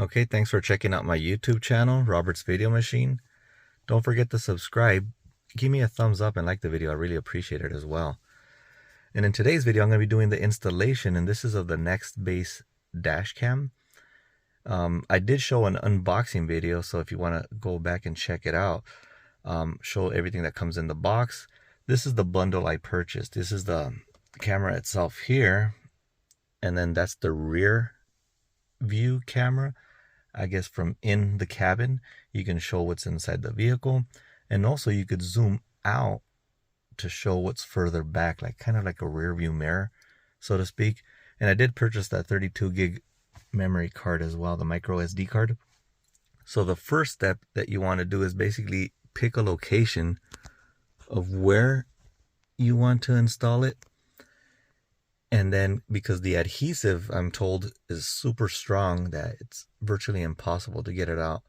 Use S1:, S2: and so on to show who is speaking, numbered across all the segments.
S1: Okay, thanks for checking out my YouTube channel, Robert's Video Machine. Don't forget to subscribe. Give me a thumbs up and like the video. I really appreciate it as well. And in today's video, I'm going to be doing the installation, and this is of the NextBase Dashcam. I did show an unboxing video, so if you want to go back and check it out, show everything that comes in the box. This is the bundle I purchased. This is the camera itself here, and then that's the rear view camera. I guess from in the cabin, you can show what's inside the vehicle, and also you could zoom out to show what's further back, like kind of like a rear view mirror, so to speak. And I did purchase that 32 gig memory card as well, the micro SD card. So the first step that you want to do is basically pick a location of where you want to install it. And then, because the adhesive, I'm told, is super strong, that it's virtually impossible to get it out.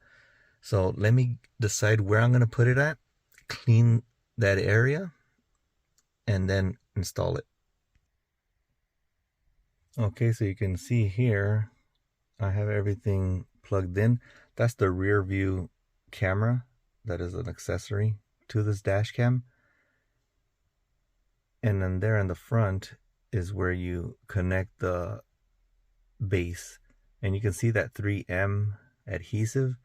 S1: So let me decide where I'm going to put it at, clean that area, and then install it. Okay, so you can see here, I have everything plugged in. That's the rear view camera. That is an accessory to this dash cam. And then there in the front is where you connect the base, and you can see that 3M adhesive,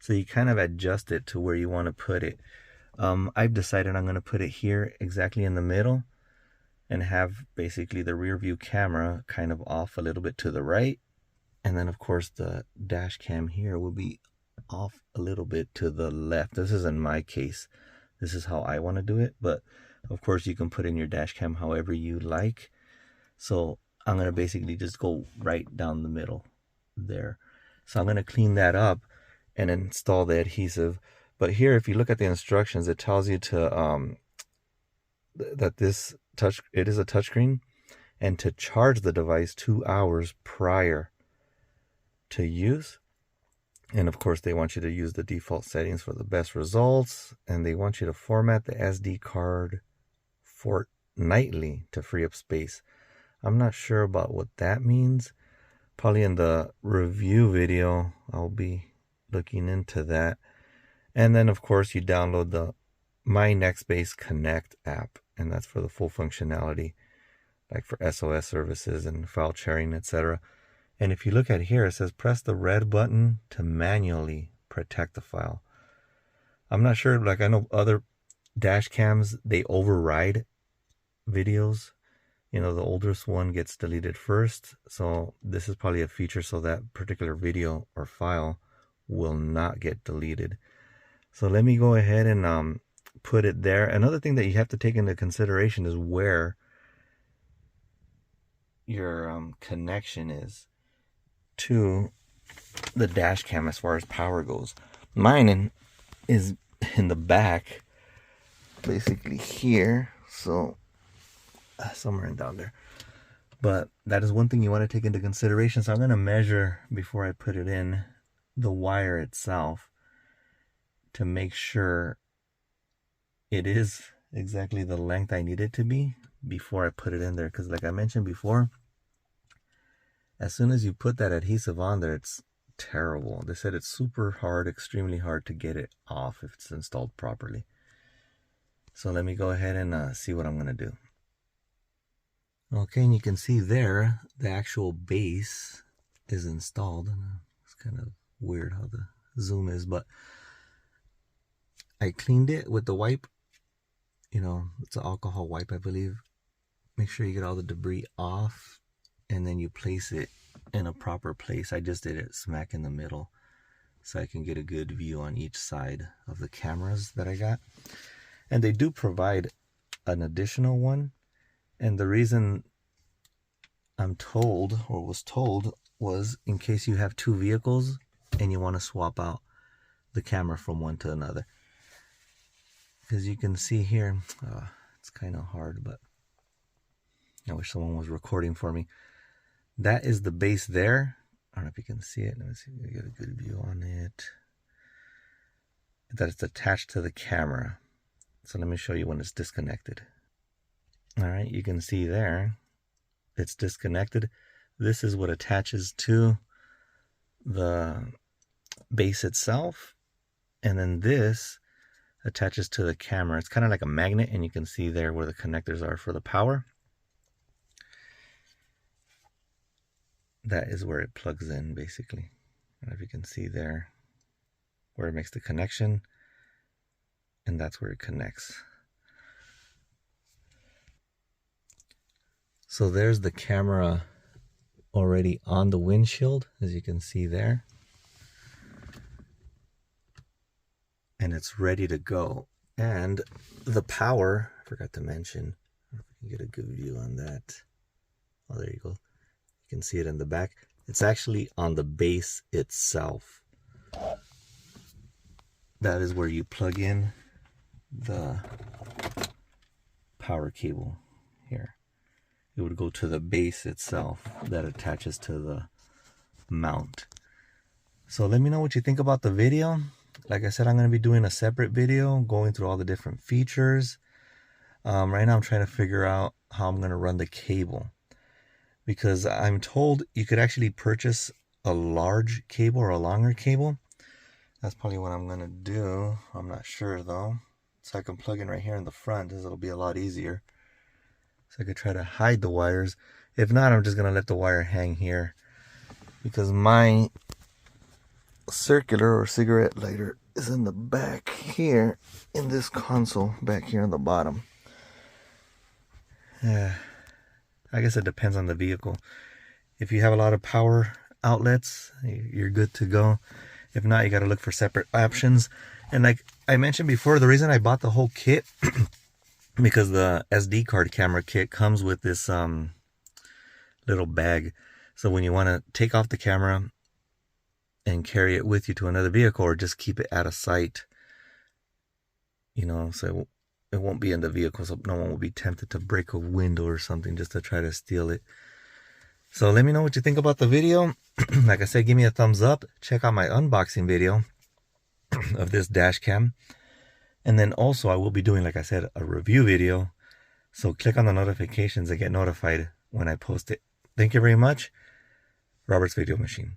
S1: so you kind of adjust it to where you want to put it. I've decided I'm going to put it here exactly in the middle and have basically the rear view camera kind of off a little bit to the right, and then of course the dash cam here will be off a little bit to the left. This is in my case, this is how I want to do it, but of course you can put in your dash cam however you like. So I'm going to basically just go right down the middle there. So I'm going to clean that up and install the adhesive. But here, if you look at the instructions, it tells you to that it is a touchscreen, and to charge the device 2 hours prior to use. And of course, they want you to use the default settings for the best results, and they want you to format the SD card fortnightly to free up space. I'm not sure about what that means. Probably in the review video, I'll be looking into that. And then, of course, you download the My NextBase Connect app, and that's for the full functionality, like for SOS services and file sharing, etc. And if you look at here, it says press the red button to manually protect the file. I'm not sure, like I know other dash cams, they override videos. You know, the oldest one gets deleted first. So this is probably a feature so that particular video or file will not get deleted. So let me go ahead and put it there. Another thing that you have to take into consideration is where your connection is to the dash cam as far as power goes. Mine is in the back, basically here. So somewhere in down there. But that is one thing you want to take into consideration. So I'm going to measure, before I put it in, the wire itself to make sure it is exactly the length I need it to be before I put it in there. Because like I mentioned before, as soon as you put that adhesive on there, it's terrible. They said it's super hard, extremely hard to get it off if it's installed properly. So let me go ahead and see what I'm going to do. Okay, and you can see there, the actual base is installed. It's kind of weird how the zoom is, but I cleaned it with the wipe. You know, it's an alcohol wipe, I believe. Make sure you get all the debris off, and then you place it in a proper place. I just did it smack in the middle so I can get a good view on each side of the cameras that I got. And they do provide an additional one. And the reason I'm told, or was told, was in case you have two vehicles and you want to swap out the camera from one to another. Because you can see here, it's kind of hard, but I wish someone was recording for me. That is the base there. I don't know if you can see it. Let me see if we get a good view on it. That it's attached to the camera. So let me show you when it's disconnected. All right, you can see there, it's disconnected. This is what attaches to the base itself, and then this attaches to the camera. It's kind of like a magnet, and you can see there where the connectors are for the power. That is where it plugs in, basically. I don't know if you can see there where it makes the connection, and that's where it connects. So there's the camera already on the windshield, as you can see there. And it's ready to go. And the power, I forgot to mention, I don't know if we can get a good view on that. Oh, there you go. You can see it in the back. It's actually on the base itself. That is where you plug in the power cable here. It would go to the base itself that attaches to the mount. So let me know what you think about the video. Like I said, I'm going to be doing a separate video going through all the different features. Right now I'm trying to figure out how I'm going to run the cable, because I'm told you could actually purchase a large cable or a longer cable. That's probably what I'm going to do. I'm not sure though. So I can plug in right here in the front, as it'll be a lot easier. So I could try to hide the wires. If not, I'm just going to let the wire hang here, because my circular or cigarette lighter is in the back here in this console back here on the bottom. Yeah, I guess it depends on the vehicle. If you have a lot of power outlets, you're good to go. If not, you got to look for separate options. And like I mentioned before, the reason I bought the whole kit because the SD card camera kit comes with this little bag. So when you want to take off the camera and carry it with you to another vehicle, or just keep it out of sight, you know, so it won't be in the vehicle, so no one will be tempted to break a window or something just to try to steal it. So let me know what you think about the video. Like I said, give me a thumbs up. Check out my unboxing video of this dash cam. And then also I will be doing, like I said, a review video. So click on the notifications and get notified when I post it. Thank you very much. Robert's Video Machine.